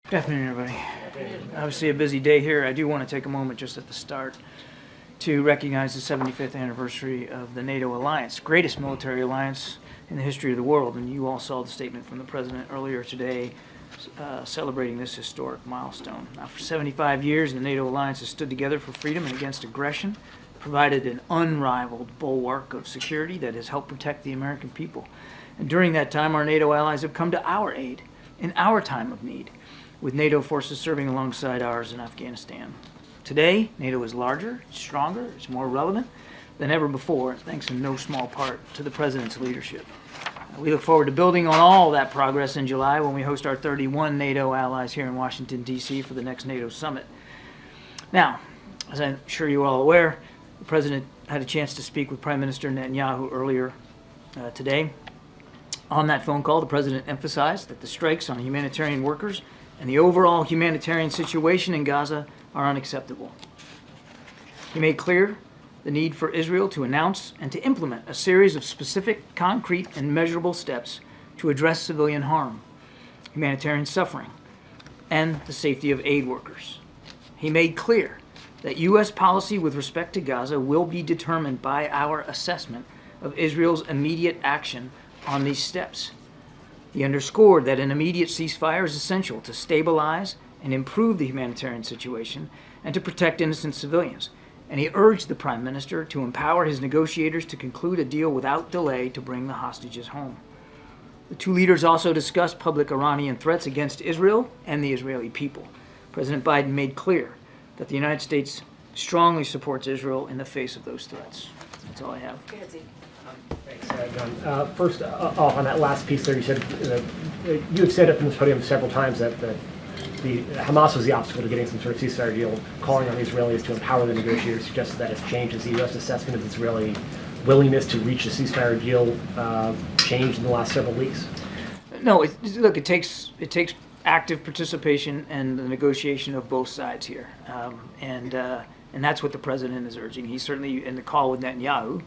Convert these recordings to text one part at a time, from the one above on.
Good afternoon, everybody. Obviously a busy day here. I do want to take a moment just at the start to recognize the 75th anniversary of the NATO alliance, greatest military alliance in the history of the world. And you all saw the statement from the President earlier today celebrating this historic milestone. Now, for 75 years, the NATO alliance has stood together for freedom and against aggression, provided an unrivaled bulwark of security that has helped protect the American people. And during that time, our NATO allies have come to our aid in our time of need, with NATO forces serving alongside ours in Afghanistan. Today, NATO is larger, it's stronger, it's more relevant than ever before, thanks in no small part to the President's leadership. We look forward to building on all that progress in July when we host our 31 NATO allies here in Washington, D.C. for the next NATO summit. Now, as I'm sure you're all aware, the President had a chance to speak with Prime Minister Netanyahu earlier today. On that phone call, the President emphasized that the strikes on humanitarian workers and the overall humanitarian situation in Gaza are unacceptable. He made clear the need for Israel to announce and to implement a series of specific, concrete, and measurable steps to address civilian harm, humanitarian suffering, and the safety of aid workers. He made clear that U.S. policy with respect to Gaza will be determined by our assessment of Israel's immediate action on these steps. He underscored that an immediate ceasefire is essential to stabilize and improve the humanitarian situation and to protect innocent civilians. And he urged the Prime Minister to empower his negotiators to conclude a deal without delay to bring the hostages home. The two leaders also discussed public Iranian threats against Israel and the Israeli people. President Biden made clear that the United States strongly supports Israel in the face of those threats. That's all I have. Thanks, John. First, off on that last piece there, you said you have said it from this podium several times that the Hamas was the obstacle to getting some sort of ceasefire deal. Calling on the Israelis to empower the negotiators suggests that has changed. Has the U.S. assessment of Israeli willingness to reach a ceasefire deal changed in the last several weeks? No, look, it takes active participation and the negotiation of both sides here, and that's what the President is urging. He's certainly in the call with Netanyahu,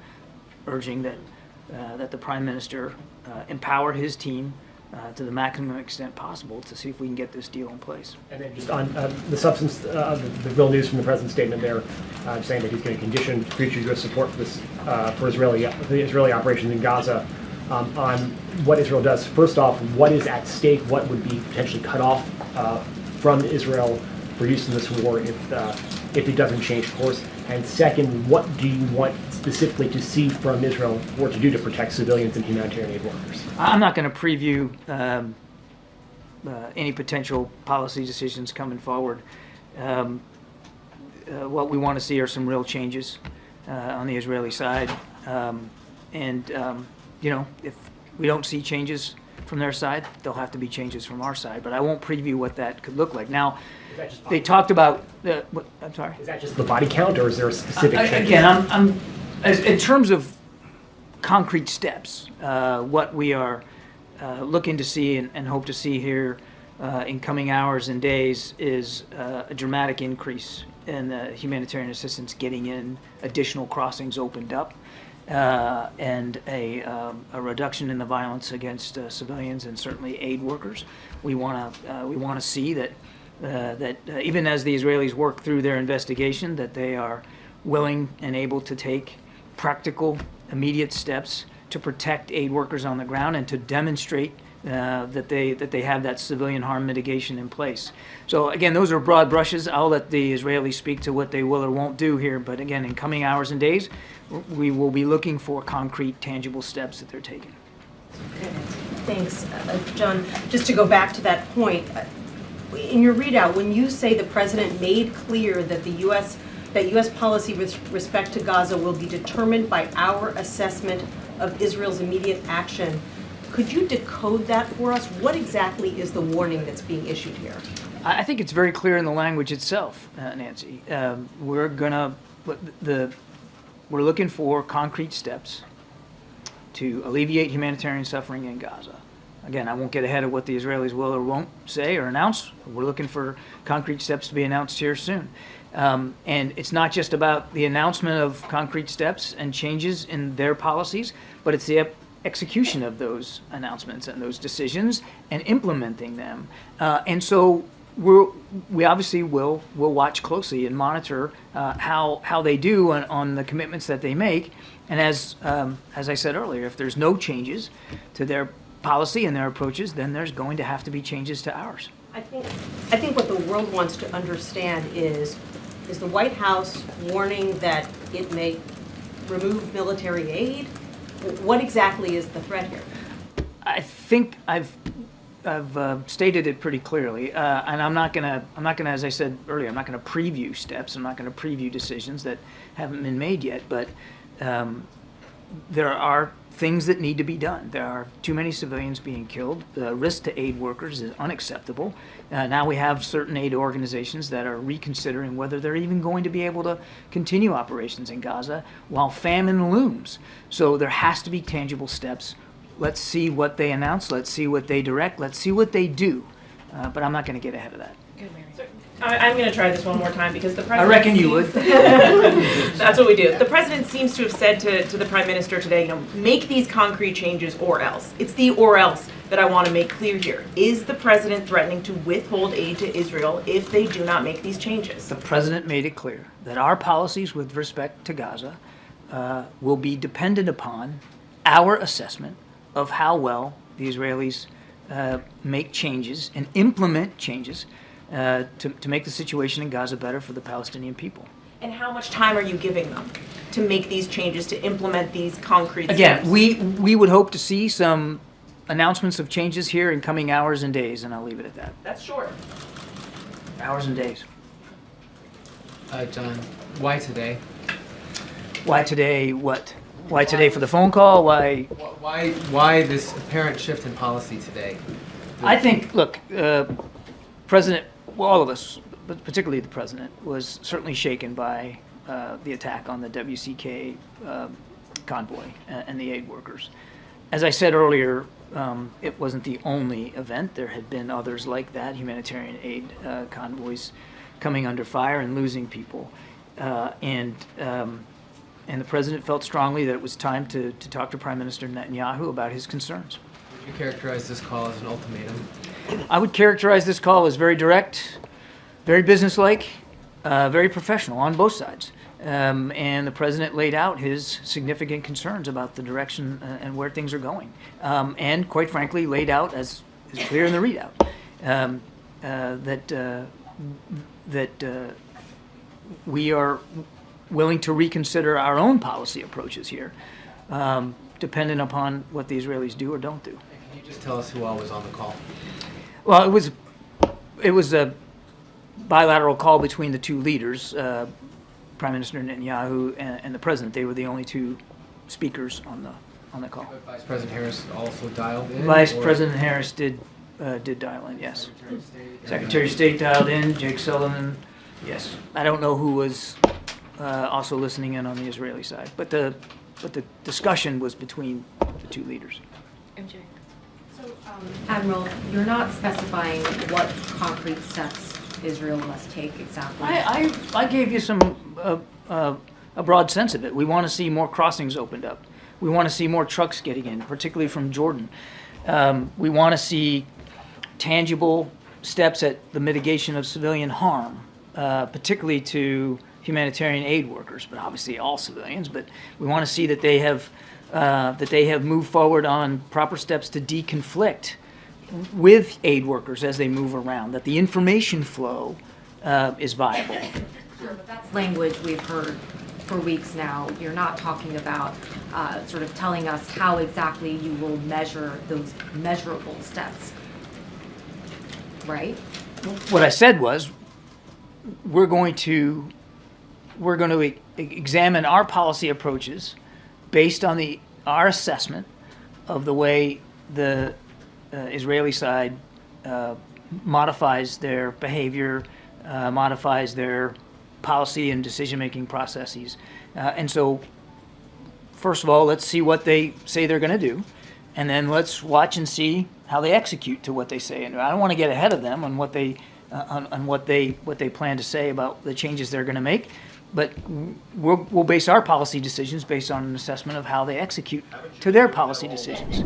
urging that the Prime Minister empower his team to the maximum extent possible to see if we can get this deal in place. And then just on the substance of the real news from the President's statement there, saying that he's going to condition future U.S. support for this for the Israeli operations in Gaza on what Israel does. First off, what is at stake? What would be potentially cut off from Israel for use in this war if it doesn't change course? And second, what do you want specifically to see from Israel or to do to protect civilians and humanitarian aid workers? I'm not going to preview any potential policy decisions coming forward. What we want to see are some real changes on the Israeli side. If we don't see changes from their side, there'll have to be changes from our side. But I won't preview what that could look like. Now, they talked about I'm sorry. Is that just the body count, or is there a specific change? Again, in terms of concrete steps, what we are looking to see and hope to see here in coming hours and days is a dramatic increase in humanitarian assistance getting in, additional crossings opened up, and a reduction in the violence against civilians and certainly aid workers. We want to see that even as the Israelis work through their investigation, that they are willing and able to take practical, immediate steps to protect aid workers on the ground and to demonstrate that they have that civilian harm mitigation in place. So again, those are broad brushes. I'll let the Israelis speak to what they will or won't do here. But again, in coming hours and days, we will be looking for concrete, tangible steps that they're taking. Thanks, John. Just to go back to that point, in your readout, when you say the President made clear that U.S. policy with respect to Gaza will be determined by our assessment of Israel's immediate action, could you decode that for us? What exactly is the warning that's being issued here? I think it's very clear in the language itself, Nancy. We're looking for concrete steps to alleviate humanitarian suffering in Gaza. Again, I won't get ahead of what the Israelis will or won't say or announce. We're looking for concrete steps to be announced here soon. And it's not just about the announcement of concrete steps and changes in their policies, but it's the execution of those announcements and those decisions and implementing them. And so we obviously will watch closely and monitor how they do on the commitments that they make. And as I said earlier, if there's no changes to their policy and their approaches, then there's going to have to be changes to ours. I think what the world wants to understand is the White House warning that it may remove military aid? What exactly is the threat here? I think I've stated it pretty clearly, and I'm not gonna, as I said earlier, I'm not gonna preview steps. I'm not gonna preview decisions that haven't been made yet. But there are things that need to be done. There are too many civilians being killed. The risk to aid workers is unacceptable. Now we have certain aid organizations that are reconsidering whether they're even going to be able to continue operations in Gaza while famine looms. So there has to be tangible steps. Let's see what they announce. Let's see what they direct. Let's see what they do. But I'm not going to get ahead of that. I'm going to try this one more time because the president. I reckon you would. That's what we do. The president seems to have said to the prime minister today, make these concrete changes or else. It's the or else that I want to make clear here. Is the president threatening to withhold aid to Israel if they do not make these changes? The president made it clear that our policies with respect to Gaza will be dependent upon our assessment of how well the Israelis make changes and implement changes to make the situation in Gaza better for the Palestinian people. And how much time are you giving them to make these changes, to implement these concrete Again, steps? we would hope to see some announcements of changes here in coming hours and days, and I'll leave it at that. That's short. Hours and days. John, why today? Why today? What? Why today for the phone call? Why? Why this apparent shift in policy today? I think, look, President, well, all of us, but particularly the president, was certainly shaken by the attack on the WCK convoy and the aid workers. As I said earlier, it wasn't the only event. There had been others like that, humanitarian aid convoys coming under fire and losing people. And the president felt strongly that it was time to talk to Prime Minister Netanyahu about his concerns. Would you characterize this call as an ultimatum? I would characterize this call as very direct, very businesslike, very professional on both sides. And the president laid out his significant concerns about the direction and where things are going. And quite frankly, laid out, as is clear in the readout, that we are willing to reconsider our own policy approaches here, dependent upon what the Israelis do or don't do. Can you just tell us who all was on the call? Well, it was a bilateral call between the two leaders, Prime Minister Netanyahu and the president. They were the only two speakers on the call. But Vice President Harris also dialed in? Vice or President Harris did dial in, yes. Secretary of State? Secretary of State dialed in, Jake Sullivan, yes. I don't know who was also listening in on the Israeli side, but the discussion was between the two leaders. Admiral, you're not specifying what concrete steps Israel must take exactly. I gave you a broad sense of it. We want to see more crossings opened up. We want to see more trucks getting in, particularly from Jordan. We want to see tangible steps at the mitigation of civilian harm, particularly to humanitarian aid workers, but obviously all civilians. But we want to see that they have moved forward on proper steps to deconflict with aid workers as they move around, that the information flow is viable. Sure, but that's language we've heard for weeks now. You're not talking about sort of telling us how exactly you will measure those measurable steps, right? What I said was, we're going to examine our policy approaches based on our assessment of the way the Israeli side modifies their behavior, modifies their policy and decision-making processes. And so, first of all, let's see what they say they're going to do, and then let's watch and see how they execute to what they say. And I don't want to get ahead of them on what they plan to say about the changes they're going to make, but we'll base our policy decisions based on an assessment of how they execute to their policy decisions.